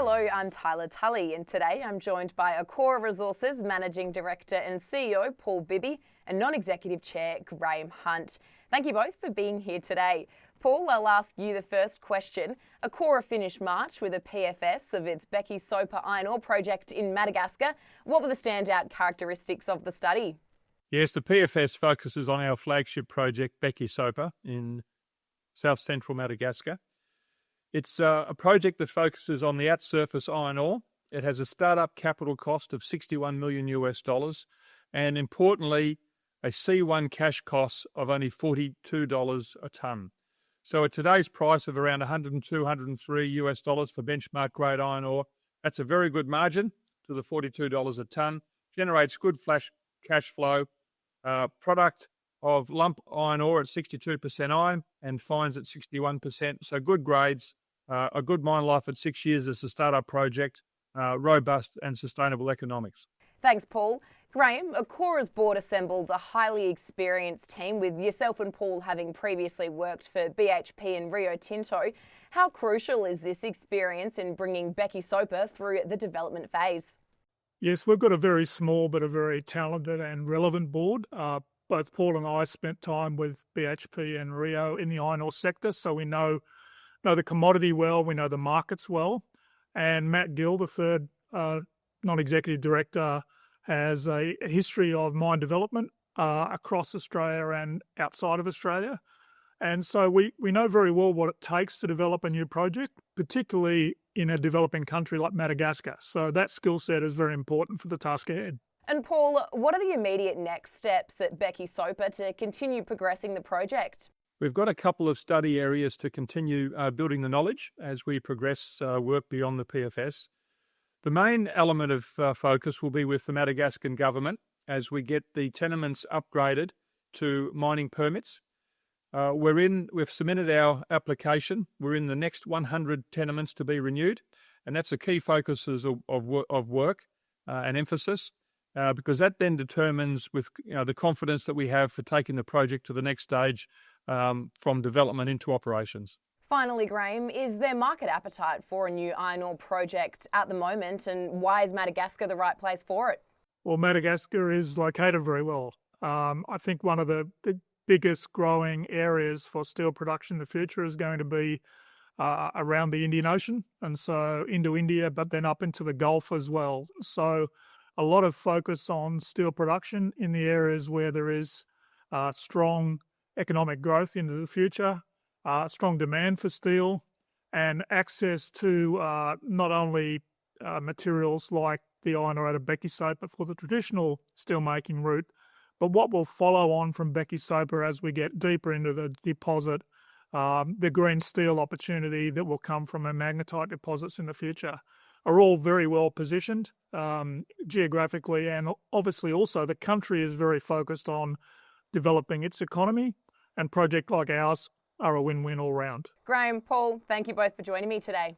Hello, I'm Tylah Tully, and today I'm joined by AKORA Resources Managing Director and CEO Paul Bibby and Non-Executive Chair Graeme Hunt. Thank you both for being here today. Paul, I'll ask you the first question. AKORA finished March with a PFS of its Bekisopa iron ore project in Madagascar. What were the standout characteristics of the study? Yes, the PFS focuses on our flagship project, Bekisopa, in south-central Madagascar. It's a project that focuses on the at-surface iron ore. It has a startup capital cost of $61 million and, importantly, a C1 cash cost of only $42 a tonne. So at today's price of around $102, $103 for benchmark grade iron ore, that's a very good margin to the $42 a tonne, generates good cash flow, product of lump iron ore at 62% iron and fines at 61%, so good grades. A good mine life at 6 years as a startup project, robust and sustainable economics. Thanks, Paul. Graeme, AKORA's board assembled a highly experienced team, with yourself and Paul having previously worked for BHP and Rio Tinto. How crucial is this experience in bringing Bekisopa through the development phase? Yes, we've got a very small but a very talented and relevant board. Both Paul and I spent time with BHP and Rio in the iron ore sector, so we know the commodity well, we know the markets well. And Matt Gill, the third non-executive director, has a history of mine development across Australia and outside of Australia. And so we know very well what it takes to develop a new project, particularly in a developing country like Madagascar. So that skill set is very important for the task ahead. And Paul, what are the immediate next steps at Bekisopa to continue progressing the project? We've got a couple of study areas to continue building the knowledge as we progress work beyond the PFS. The main element of focus will be with the Madagascan government as we get the tenements upgraded to mining permits. We've submitted our application. We're in the next 100 tenements to be renewed, and that's a key focus of work and emphasis. Because that then determines with the confidence that we have for taking the project to the next stage from development into operations. Finally, Graeme, is there market appetite for a new iron ore project at the moment, and why is Madagascar the right place for it? Well, Madagascar is located very well. I think one of the biggest growing areas for steel production in the future is going to be around the Indian Ocean, and so into India, but then up into the Gulf as well. So a lot of focus on steel production in the areas where there is strong economic growth into the future, strong demand for steel, and access to not only materials like the iron ore out of Bekisopa for the traditional steelmaking route, but what will follow on from Bekisopa as we get deeper into the deposit, the green steel opportunity that will come from our magnetite deposits in the future, are all very well positioned geographically, and obviously also the country is very focused on developing its economy, and projects like ours are a win-win all round. Graeme, Paul, thank you both for joining me today.